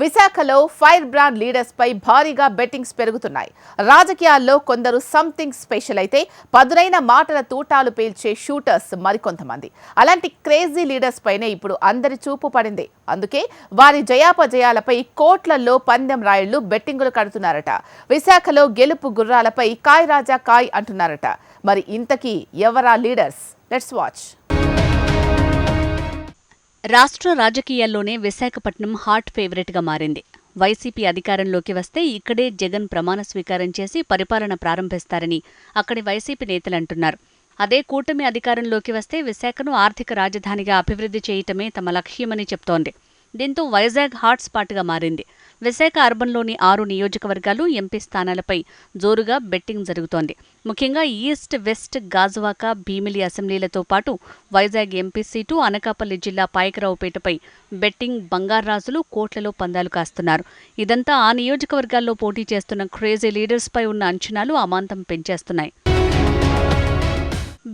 విశాఖలో fire brand leaders పై భారీగా bettings పెరుగుతున్నాయి. రాజకీయాల్లో కొందరు సంథింగ్ స్పెషల్ అయితే పదునైన మాటల తూటాలు పేల్చే షూటర్స్ మరికొంతమంది. అలాంటి క్రేజీ లీడర్స్ పైనే ఇప్పుడు అందరి చూపు పడింది. అందుకే వారి జయాపజయాలపై కోట్లలో పందెం రాయుళ్లు బెట్టింగులు కడుతున్నారట. విశాఖలో గెలుపు గుర్రాలపై కాయ్ రాజా కాయ్ అంటున్నారట. మరి ఇంతకీ ఎవరా లీడర్స్? Let's watch. రాష్ట్ర రాజకీయాల్లోనే విశాఖపట్నం హాట్ ఫేవరెట్గా మారింది. వైసీపీ అధికారంలోకి వస్తే ఇక్కడే జగన్ ప్రమాణ స్వీకారం చేసి పరిపాలన ప్రారంభిస్తారని అక్కడి వైసీపీ నేతలంటున్నారు. అదే కూటమి అధికారంలోకి వస్తే విశాఖను ఆర్థిక రాజధానిగా అభివృద్ధి చేయటమే తమ లక్ష్యమని చెప్తోంది. దీంతో వైజాగ్ హాట్ స్పాట్గా మారింది. విశాఖ అర్బన్లోని 6 నియోజకవర్గాలు ఎంపీ స్థానాలపై జోరుగా బెట్టింగ్ జరుగుతోంది. ముఖ్యంగా ఈస్ట్, వెస్ట్, గాజువాక, భీమిలి అసెంబ్లీలతో పాటు వైజాగ్ ఎంపీ సీటు, అనకాపల్లి జిల్లా పాయకరావుపేటపై బెట్టింగ్ బంగారాజులు కోట్లలో పందాలు కాస్తున్నారు. ఇదంతా ఆ నియోజకవర్గాల్లో పోటీ చేస్తున్న క్రేజీ లీడర్స్పై ఉన్న అంచనాలు అమాంతం పెంచేస్తున్నాయి.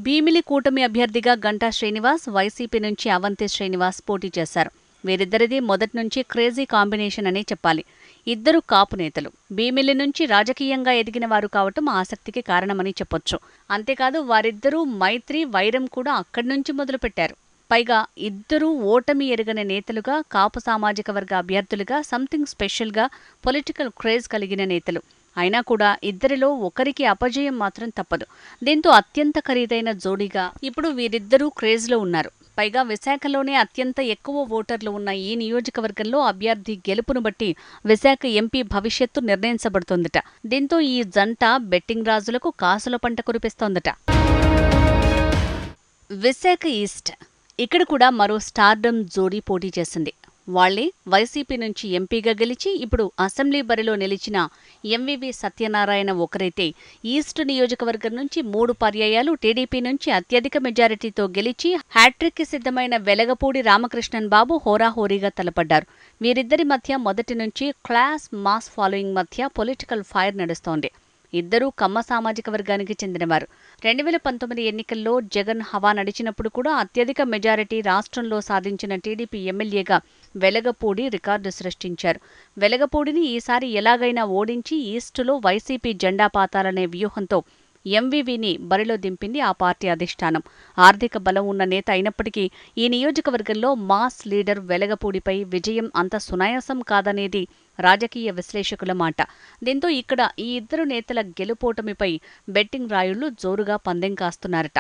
భీమిలి కూటమి అభ్యర్థిగా గంటా శ్రీనివాస్, వైసీపీ నుంచి అవంతి శ్రీనివాస్ పోటీ చేశారు. వీరిద్దరిది మొదటి నుంచి క్రేజీ కాంబినేషన్ అనే చెప్పాలి. ఇద్దరు కాపు నేతలు, భీమిలి నుంచి రాజకీయంగా ఎదిగిన వారు కావటం ఆసక్తికి కారణమని చెప్పొచ్చు. అంతేకాదు వారిద్దరూ మైత్రి, వైరం కూడా అక్కడి నుంచి మొదలుపెట్టారు. పైగా ఇద్దరూ ఓటమి ఎరగని నేతలుగా, కాపు సామాజిక వర్గ అభ్యర్థులుగా, సంథింగ్ స్పెషల్గా పొలిటికల్ క్రేజ్ కలిగిన నేతలు. అయినా కూడా ఇద్దరిలో ఒకరికి అపజయం మాత్రం తప్పదు. దీంతో అత్యంత ఖరీదైన జోడీగా ఇప్పుడు వీరిద్దరూ క్రేజ్లో ఉన్నారు. పైగా విశాఖలోనే అత్యంత ఎక్కువ ఓటర్లు ఉన్న ఈ నియోజకవర్గంలో అభ్యర్థి గెలుపును బట్టి విశాఖ ఎంపీ భవిష్యత్తు నిర్ణయించబడుతోందట. దీంతో ఈ జంట బెట్టింగ్ రాజులకు కాసుల పంట కురిపిస్తోందట. విశాఖ ఈస్ట్, ఇక్కడ కూడా మరో స్టార్డమ్ జోడీ పోటీ చేసింది. వాళ్లే వైసీపీ నుంచి ఎంపీగా గెలిచి ఇప్పుడు అసెంబ్లీ బరిలో నిలిచిన ఎంవివి సత్యనారాయణ ఒకరైతే, ఈస్ట్ నియోజకవర్గం నుంచి 3 పర్యాయాలు టీడీపీ నుంచి అత్యధిక మెజారిటీతో గెలిచి హ్యాట్రిక్కి సిద్ధమైన వెలగపూడి రామకృష్ణన్ బాబు హోరాహోరీగా తలపడ్డారు. వీరిద్దరి మధ్య మొదటి నుంచి క్లాస్ మాస్ ఫాలోయింగ్ మధ్య పొలిటికల్ ఫైర్ నడుస్తోంది. ఇద్దరూ కమ్మ సామాజిక వర్గానికి చెందినవారు. 2019 ఎన్నికల్లో జగన్ హవా నడిచినప్పుడు కూడా అత్యధిక మెజారిటీ రాష్ట్రంలో సాధించిన టీడీపీ ఎమ్మెల్యేగా వెలగపూడి రికార్డు సృష్టించారు. వెలగపూడిని ఈసారి ఎలాగైనా ఓడించి ఈస్టులో వైసీపీ జెండా పాతాలనే వ్యూహంతో ఎంవివిని బరిలో దింపింది ఆ పార్టీ అధిష్టానం. ఆర్థిక బలం ఉన్న నేత అయినప్పటికీ ఈ నియోజకవర్గంలో మాస్ లీడర్ వెలగపూడిపై విజయం అంత సునాయాసం కాదనేది రాజకీయ విశ్లేషకుల మాట. దీంతో ఇక్కడ ఈ ఇద్దరు నేతల గెలుపోటమిపై బెట్టింగ్ రాయుళ్లు జోరుగా పందెం కాస్తున్నారట.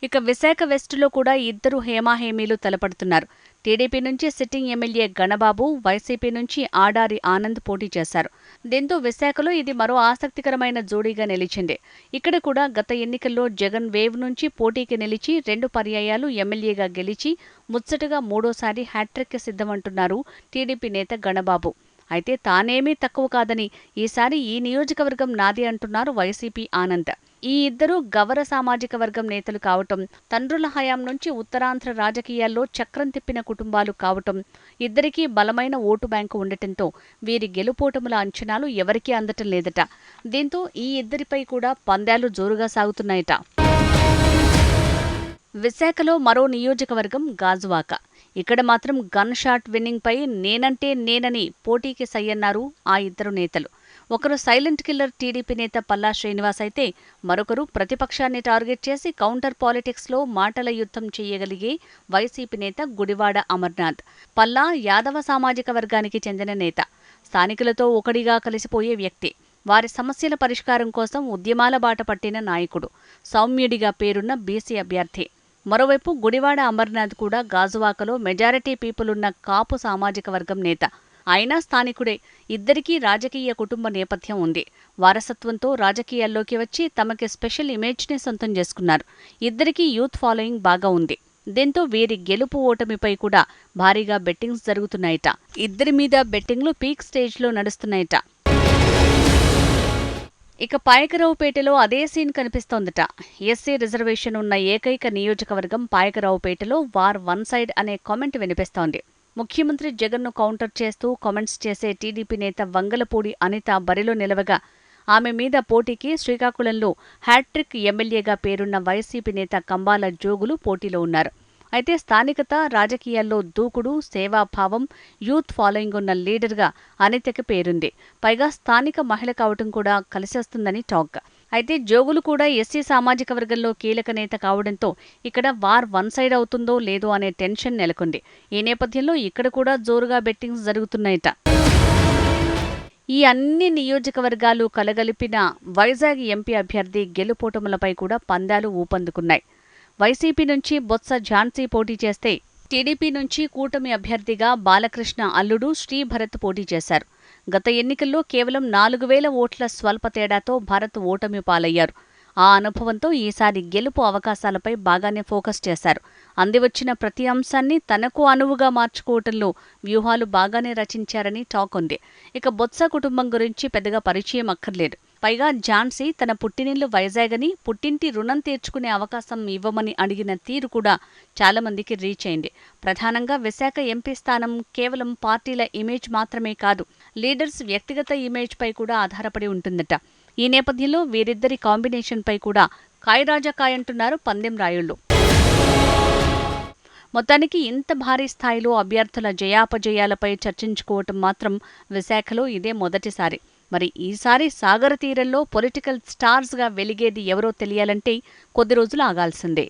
ఇక విశాఖ వెస్టులో కూడా ఇద్దరు హేమాహేమీలు తలపడుతున్నారు. టీడీపీ నుంచి సిట్టింగ్ ఎమ్మెల్యే గణబాబు, వైసీపీ నుంచి ఆడారి ఆనంద్ పోటీ చేశారు. దీంతో విశాఖలో ఇది మరో ఆసక్తికరమైన జోడీగా నిలిచింది. ఇక్కడ కూడా గత ఎన్నికల్లో జగన్ వేవ్ నుంచి పోటీకి నిలిచి 2 పర్యాయాలు ఎమ్మెల్యేగా గెలిచి ముచ్చటగా 3వసారి హ్యాట్రిక్కి సిద్ధమంటున్నారు టీడీపీ నేత గణబాబు. అయితే తానేమీ తక్కువ కాదని ఈసారి ఈ నియోజకవర్గం నాది అంటున్నారు వైసీపీ ఆనంద్. ఈ ఇద్దరూ గవర సామాజిక వర్గం నేతలు కావటం, తండ్రుల హయాం నుంచి ఉత్తరాంధ్ర రాజకీయాల్లో చక్రం తిప్పిన కుటుంబాలు కావటం, ఇద్దరికీ బలమైన ఓటు బ్యాంకు ఉండటంతో వీరి గెలుపోటముల అంచనాలు ఎవరికీ అందటం లేదట. దీంతో ఈ ఇద్దరిపై కూడా పందాలు జోరుగా సాగుతున్నాయట. విశాఖలో మరో నియోజకవర్గం గాజువాక. ఇక్కడ మాత్రం గన్ షాట్ విన్నింగ్ పై నేనంటే నేనని పోటీకి సయ్యన్నారు ఆ ఇద్దరు నేతలు. ఒకరు సైలెంట్ కిల్లర్ టీడీపీ నేత పల్లా శ్రీనివాస్ అయితే, మరొకరు ప్రతిపక్షాన్ని టార్గెట్ చేసి కౌంటర్ పాలిటిక్స్లో మాటల యుద్ధం చేయగలిగే వైసీపీ నేత గుడివాడ అమర్నాథ్. పల్లా యాదవ సామాజిక వర్గానికి చెందిన నేత, స్థానికులతో ఒకడిగా కలిసిపోయే వ్యక్తి, వారి సమస్యల పరిష్కారం కోసం ఉద్యమాల బాట పట్టిన నాయకుడు, సౌమ్యుడిగా పేరున్న బీసీ అభ్యర్థి. మరోవైపు గుడివాడ అమర్నాథ్ కూడా గాజువాకలో మెజారిటీ పీపుల్ ఉన్న కాపు సామాజిక వర్గం నేత. అయినా స్థానికుడే. ఇద్దరికీ రాజకీయ కుటుంబ నేపథ్యం ఉంది. వారసత్వంతో రాజకీయాల్లోకి వచ్చి తమకి స్పెషల్ ఇమేజ్ని సొంతం చేసుకున్నారు. ఇద్దరికీ యూత్ ఫాలోయింగ్ బాగా ఉంది. దీంతో వీరి గెలుపు ఓటమిపై కూడా భారీగా బెట్టింగ్స్ జరుగుతున్నాయట. ఇద్దరి మీద బెట్టింగ్లు పీక్ స్టేజ్లో నడుస్తున్నాయట. ఇక పాయకరావుపేటలో అదే సీన్ కనిపిస్తోందట. ఎస్సీ రిజర్వేషన్ ఉన్న ఏకైక నియోజకవర్గం పాయకరావుపేటలో వార్ వన్ సైడ్ అనే కామెంట్ వినిపిస్తోంది. ముఖ్యమంత్రి జగన్ను కౌంటర్ చేస్తూ కామెంట్స్ చేసే టీడీపీ నేత వంగలపూడి అనిత బరిలో నిలవగా, ఆమె మీద పోటీకి శ్రీకాకుళంలో హ్యాట్రిక్ ఎమ్మెల్యేగా పేరున్న వైసీపీ నేత కంబాల జోగులు పోటీలో ఉన్నారు. అయితే స్థానికత, రాజకీయాల్లో దూకుడు, సేవాభావం, యూత్ ఫాలోయింగ్ ఉన్న లీడర్గా అనితకి పేరుంది. పైగా స్థానిక మహిళ కావటం కూడా కలిసొస్తుందని టాక్. అయితే జోగులు కూడా ఎస్సీ సామాజిక వర్గంలో కీలక నేత కావడంతో ఇక్కడ వార్ వన్ సైడ్ అవుతుందో లేదో అనే టెన్షన్ నెలకొంది. ఈ నేపథ్యంలో ఇక్కడ కూడా జోరుగా బెట్టింగ్స్ జరుగుతున్నాయట. ఈ అన్ని నియోజకవర్గాలు కలగలిపిన వైజాగ్ ఎంపీ అభ్యర్థి గెలుపోటములపై కూడా పందాలు ఊపందుకున్నాయి. వైసీపీ నుంచి బొత్స ఝాన్సీ పోటీ చేస్తే టీడీపీ నుంచి కూటమి అభ్యర్థిగా బాలకృష్ణ అల్లుడు శ్రీభరత్ పోటీ చేశారు. గత ఎన్నికల్లో కేవలం 4,000 ఓట్ల స్వల్ప తేడాతో భరత్ ఓటమి పాలయ్యారు. ఆ అనుభవంతో ఈసారి గెలుపు అవకాశాలపై బాగానే ఫోకస్ చేశారు. అందివచ్చిన ప్రతి అంశాన్ని తనకు అనువుగా మార్చుకోవటంలో వ్యూహాలు బాగానే రచించారని టాక్ ఉంది. ఇక బొత్స కుటుంబం గురించి పెద్దగా పరిచయం అక్కర్లేదు. పైగా ఝాన్సీ తన పుట్టినిల్లు వైజాగ్ అని, పుట్టింటి రుణం తీర్చుకునే అవకాశం ఇవ్వమని అడిగిన తీరు కూడా చాలా మందికి రీచ్ అయింది. ప్రధానంగా విశాఖ ఎంపీ స్థానం కేవలం పార్టీల ఇమేజ్ మాత్రమే కాదు, లీడర్స్ వ్యక్తిగత ఇమేజ్ పై కూడా ఆధారపడి ఉంటుందట. ఈ నేపథ్యంలో వీరిద్దరి కాంబినేషన్పై కూడా కాయరాజకాయంటున్నారు పందెం రాయుళ్లు. మొత్తానికి ఇంత భారీ స్థాయిలో అభ్యర్థుల జయాపజయాలపై చర్చించుకోవటం మాత్రం విశాఖలో ఇదే మొదటిసారి. మరి ఈసారి సాగర తీరంలో పొలిటికల్ స్టార్స్గా వెలిగేది ఎవరో తెలియాలంటే కొద్ది రోజులు ఆగాల్సిందే.